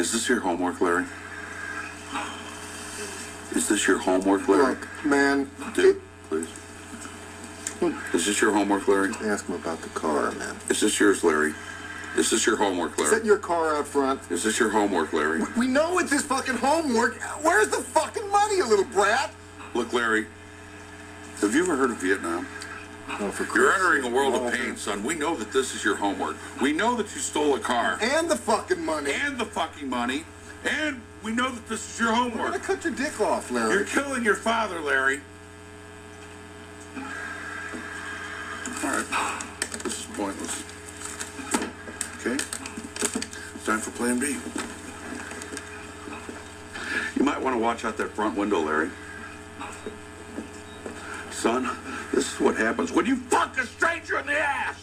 Is this your homework, Larry? Is this your homework, Larry? Look, man. Dude, please. Is this your homework, Larry? Ask him about the car, man. Is this yours, Larry? Is this your homework, Larry? Set your car out front. Is this your homework, Larry? We know it's his fucking homework. Where's the fucking money, you little brat? Look, Larry, have you ever heard of Vietnam? Oh, for You're Christ's entering a sake, world of Walter. pain, son. We know that this is your homework. We know that you stole a car. And the fucking money. And the fucking money. And we know that this is your We're homework. gonna cut your dick off, Larry. You're killing your father, Larry. All right. This is pointless. Okay? It's time for plan B. You might want to watch out that front window, Larry. Son, this is what happens when you fuck a stranger in the ass!